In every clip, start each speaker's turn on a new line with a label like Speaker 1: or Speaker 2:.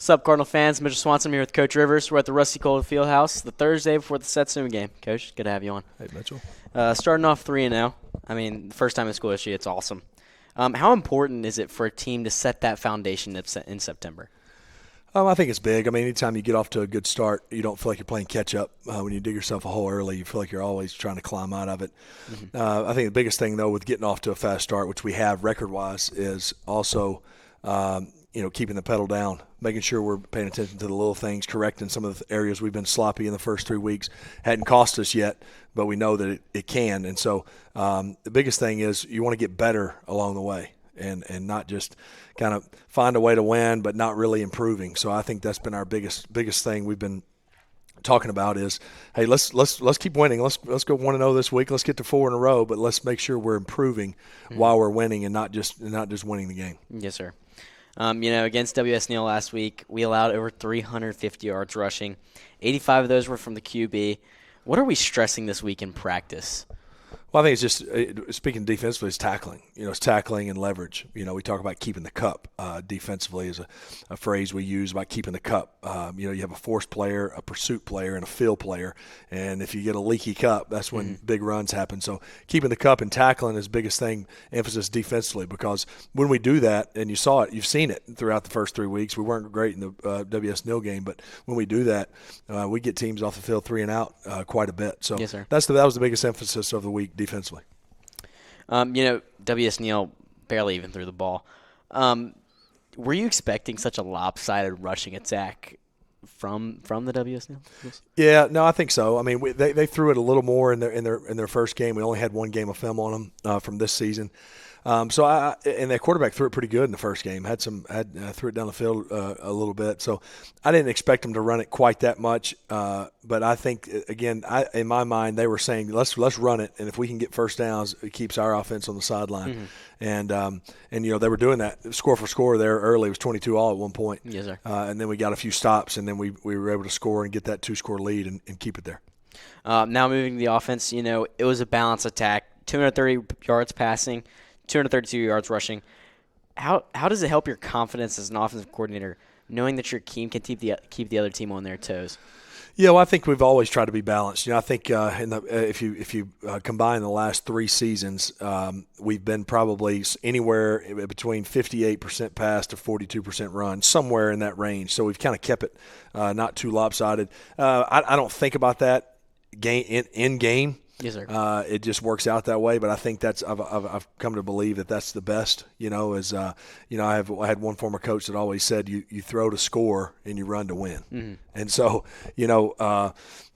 Speaker 1: What's up, Cardinal fans? Mitchell Swanson here with Coach Rivers. We're at the Rusty Cold Fieldhouse the Thursday before the Satsuma game. Coach, good to have you on.
Speaker 2: Hey, Mitchell.
Speaker 1: Starting off 3-0. I mean, first time in school history, it's awesome. How important is it for a team to set that foundation in September?
Speaker 2: I think it's big. I mean, anytime you get off to a good start, you don't feel like you're playing catch-up. When you dig yourself a hole early, you feel like you're always trying to climb out of it. I think the biggest thing, though, with getting off to a fast start, which we have record-wise, is also keeping the pedal down, making sure we're paying attention to the little things, correcting some of the areas we've been sloppy in the first 3 weeks. Hadn't cost us yet, but we know that it can. And so the biggest thing is you want to get better along the way and not just kind of find a way to win but not really improving. So I think that's been our biggest thing we've been talking about is, hey, let's keep winning. Let's go 1-0 this week. Let's get to 4 in a row, but let's make sure we're improving while we're winning and not just winning the game.
Speaker 1: Yes, sir. Against W.S. Neal last week, we allowed over 350 yards rushing. 85 of those were from the QB. What are we stressing this week in practice?
Speaker 2: Well, I think it's just, speaking defensively, it's tackling. It's tackling and leverage. We talk about keeping the cup. Defensively is a phrase we use about keeping the cup. You have a force player, a pursuit player, and a field player. And if you get a leaky cup, that's when big runs happen. So keeping the cup and tackling is the biggest thing, emphasis defensively, because when we do that, and you saw it, you've seen it throughout the first 3 weeks. We weren't great in the W.S. Neal game, but when we do that, we get teams off the field 3 and out quite a bit. So
Speaker 1: yes, sir.
Speaker 2: that was the biggest emphasis of the week defensively.
Speaker 1: W.S. Neal barely even threw the ball. Were you expecting such a lopsided rushing attack from the W.S. Neal?
Speaker 2: Yeah, no, I think so. I mean, they threw it a little more in their first game. We only had one game of film on them from this season. And their quarterback threw it pretty good in the first game. Threw it down the field a little bit. So I didn't expect them to run it quite that much. But I think again, in my mind, they were saying let's run it, and if we can get first downs, it keeps our offense on the sideline. And they were doing that score for score there early. It was 22-all at one point.
Speaker 1: Yes, sir.
Speaker 2: And then we got a few stops, and then we were able to score and get that 2-score lead and keep it there.
Speaker 1: Now moving to the offense, it was a balanced attack. 230 yards passing. 232 yards rushing. How does it help your confidence as an offensive coordinator knowing that your team can keep the other team on their toes?
Speaker 2: Yeah, well, I think we've always tried to be balanced. I think if you combine the last 3 seasons, we've been probably anywhere between 58% pass to 42% run, somewhere in that range. So we've kind of kept it not too lopsided. I don't think about that in game.
Speaker 1: Yes, sir.
Speaker 2: It just works out that way, but I think I've come to believe that's the best. I had one former coach that always said you throw to score and you run to win, and so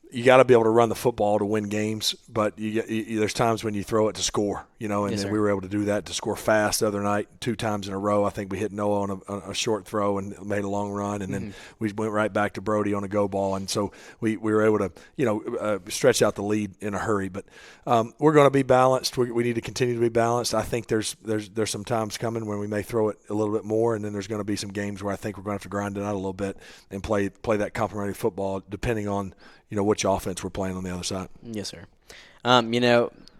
Speaker 2: you got to be able to run the football to win games, but there's times when you throw it to score, and
Speaker 1: yes,
Speaker 2: then
Speaker 1: sir.
Speaker 2: we were able to do that to score fast the other night 2 times in a row. I think we hit Noah on a short throw and made a long run, and then we went right back to Brody on a go ball, and so we were able to stretch out the lead in a hurry. But we're going to be balanced. We need to continue to be balanced. I think there's some times coming when we may throw it a little bit more, and then there's going to be some games where I think we're going to have to grind it out a little bit and play that complementary football depending on which offense we're playing on the other side.
Speaker 1: Yes, sir.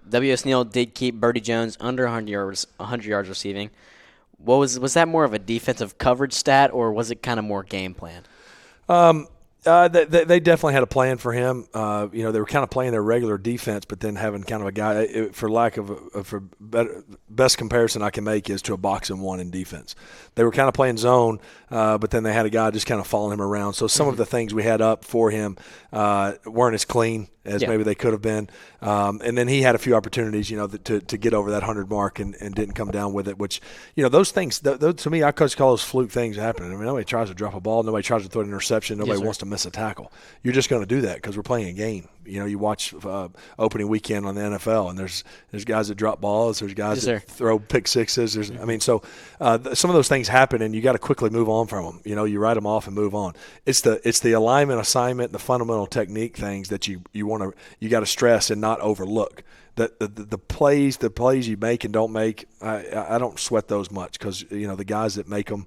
Speaker 1: W.S. Neal did keep Birdie Jones under 100 yards receiving. Was that more of a defensive coverage stat, or was it kind of more game plan?
Speaker 2: They definitely had a plan for him. They were kind of playing their regular defense, but then having kind of a guy, best comparison I can make is to a box and one in defense. They were kind of playing zone, but then they had a guy just kind of following him around. So some of the things we had up for him weren't as clean as maybe they could have been. And then he had a few opportunities, to get over that 100 mark and didn't come down with it, which, those things, to me, I call those fluke things happening. I mean, nobody tries to drop a ball. Nobody tries to throw an interception. Nobody wants to miss a tackle. You're just going to do that because we're playing a game. You watch opening weekend on the NFL, and there's guys that drop balls. There's guys that throw pick sixes. So some of those things happen, and you got to quickly move on from them. You write them off and move on. It's the alignment, assignment, the fundamental technique things that you got to stress and not overlook. The plays you make and don't make, I don't sweat those much because the guys that make them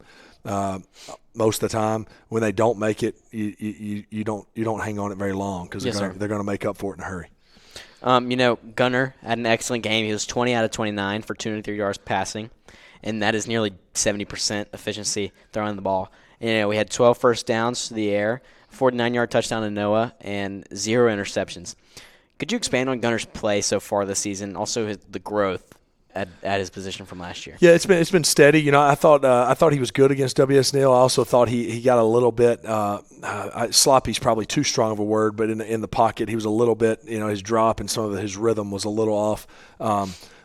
Speaker 2: most of the time, when they don't make it, you don't hang on it very long because they're going to make up for it in a hurry.
Speaker 1: Gunner had an excellent game. He was 20 out of 29 for 203 yards passing. and that is nearly 70% efficiency throwing the ball. We had 12 first downs to the air, 49-yard touchdown to Noah, and 0 interceptions. Could you expand on Gunner's play so far this season, also the growth at his position from last year?
Speaker 2: Yeah, it's been steady. I thought he was good against W.S. Neal. I also thought he got a little bit sloppy's probably too strong of a word, but in the pocket he was a little bit. His drop and some of his rhythm was a little off.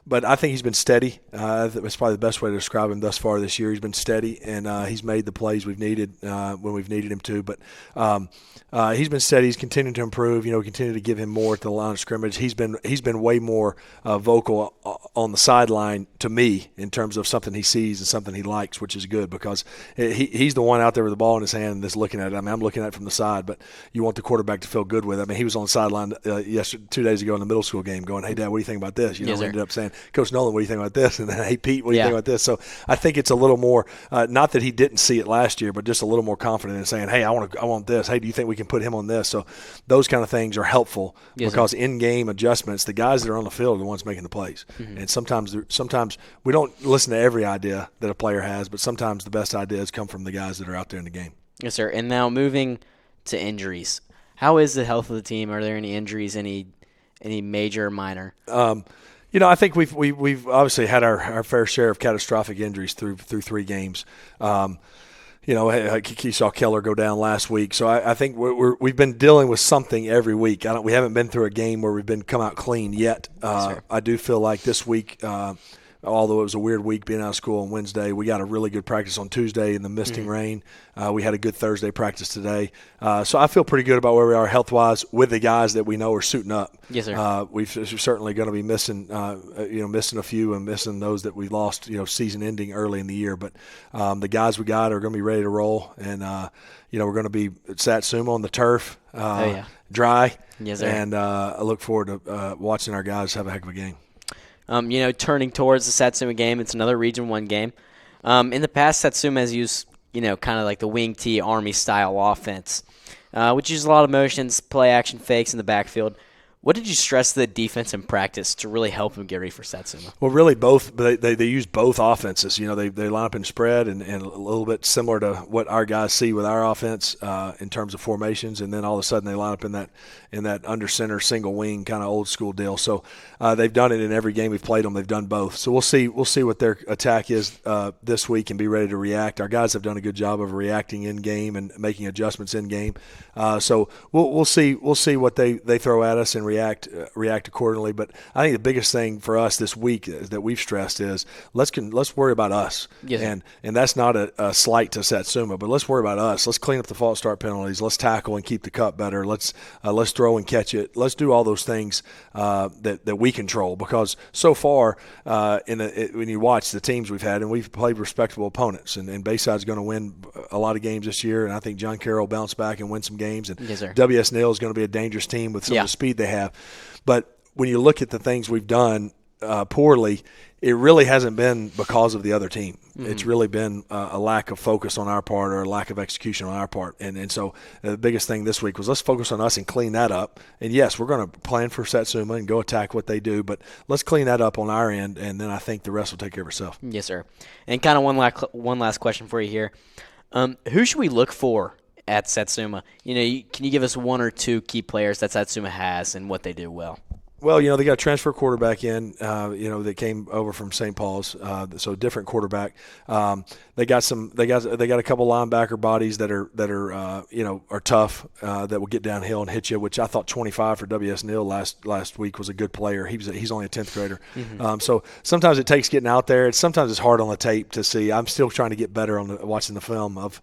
Speaker 2: But I think he's been steady. That's probably the best way to describe him thus far this year. He's been steady, and he's made the plays we've needed when we've needed him to. But he's been steady. He's continuing to improve. We continue to give him more at the line of scrimmage. He's been way more vocal on the sideline to me in terms of something he sees and something he likes, which is good because he's the one out there with the ball in his hand that's looking at it. I mean, I'm looking at it from the side, but you want the quarterback to feel good with it. I mean, he was on the sideline 2 days ago in the middle school game going, "Hey, Dad, what do you think about this?" We ended up saying, "Coach Nolan, what do you think about this?" And then, "Hey, Pete, what do you think about this?" So I think it's a little more not that he didn't see it last year, but just a little more confident in saying, "Hey, I want this. Hey, do you think we can put him on this?" So those kind of things are helpful because in-game adjustments, the guys that are on the field are the ones making the plays. Mm-hmm. And sometimes we don't listen to every idea that a player has, but sometimes the best ideas come from the guys that are out there in the game.
Speaker 1: Yes, sir. And now moving to injuries, how is the health of the team? Are there any injuries, any major or minor?
Speaker 2: I think we've obviously had our fair share of catastrophic injuries through 3 games. You saw Keller go down last week, so I think we've been dealing with something every week. We haven't been through a game where we've come out clean yet. I do feel like this week, although it was a weird week being out of school on Wednesday, we got a really good practice on Tuesday in the misting rain. We had a good Thursday practice today. So I feel pretty good about where we are health-wise with the guys that we know are suiting up.
Speaker 1: Yes, sir.
Speaker 2: We're certainly going to be missing a few and missing those that we lost, season ending early in the year. But the guys we got are going to be ready to roll. And, we're going to be at Satsuma on the turf, dry.
Speaker 1: Yes, sir.
Speaker 2: And I look forward to watching our guys have a heck of a game.
Speaker 1: Turning towards the Satsuma game, it's another Region 1 game. In the past, Satsuma has used, kind of like the wing T Army-style offense, which uses a lot of motions, play action fakes in the backfield. What did you stress to the defense in practice to really help them get ready for Satsuma?
Speaker 2: Well, really both. They use both offenses. They line up in spread and a little bit similar to what our guys see with our offense in terms of formations, and then all of a sudden they line up in that under center single wing kind of old school deal. So they've done it in every game we've played them. They've done both. So we'll see what their attack is this week and be ready to react. Our guys have done a good job of reacting in game and making adjustments in game. So we'll see what they throw at us and react accordingly. But I think the biggest thing for us this week that we've stressed is let's worry about us.
Speaker 1: Yes.
Speaker 2: And that's not a slight to Satsuma, but let's worry about us. Let's clean up the false start penalties. Let's tackle and keep the cup better. Let's throw and catch it. Let's do all those things that we control, because so far when you watch the teams we've had, and we've played respectable opponents, and Bayside's going to win a lot of games this year, and I think John Carroll will bounce back and win some games, and
Speaker 1: yes, sir.
Speaker 2: W.S. Neal is going to be a dangerous team with some of the speed they have. But when you look at the things we've done poorly, it really hasn't been because of the other team. Mm-hmm. It's really been a lack of focus on our part, or a lack of execution on our part. And so the biggest thing this week was let's focus on us and clean that up. And, yes, we're going to plan for Satsuma and go attack what they do, but let's clean that up on our end, and then I think the rest will take care of itself.
Speaker 1: Yes, sir. And kind of one last question for you here. Who should we look for at Satsuma? Can you give us 1 or 2 key players that Satsuma has and what they do well?
Speaker 2: Well, they got a transfer quarterback in, that came over from St. Paul's, so a different quarterback. They got a couple linebacker bodies that are tough, that will get downhill and hit you, which I thought 25 for W.S. Neal last week was a good player. He's only a 10th grader. Mm-hmm. So sometimes it takes getting out there. Sometimes it's hard on the tape to see. I'm still trying to get better on watching the film of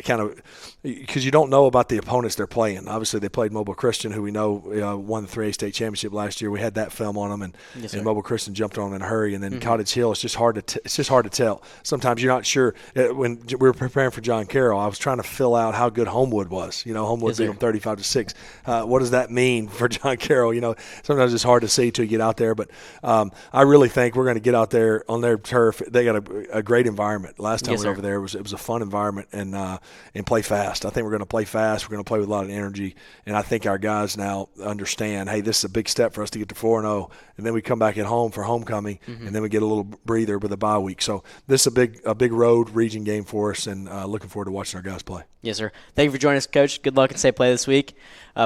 Speaker 2: kind of, because you don't know about the opponents they're playing. Obviously, they played Mobile Christian, who we know won the 3A state championship last year. We had that film on them, and Mobile Christian jumped on them in a hurry. And then Cottage Hill, it's just hard to tell. Sometimes you're not sure. When we were preparing for John Carroll, I was trying to fill out how good Homewood was. Homewood beat them 35-6. What does that mean for John Carroll? Sometimes it's hard to see till you get out there. But I really think we're going to get out there on their turf. They got a great environment. Last time we were over there, it was a fun environment, and play fast. I think we're going to play fast. We're going to play with a lot of energy, and I think our guys now understand, hey, this is a big step for for us to get to 4-0, and then we come back at home for homecoming, and then we get a little breather with a bye week. So this is a big road region game for us, and looking forward to watching our guys play.
Speaker 1: Yes, sir. Thank you for joining us, Coach. Good luck and safe play this week.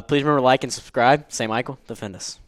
Speaker 1: Please remember to like and subscribe. St. Michael, defend us.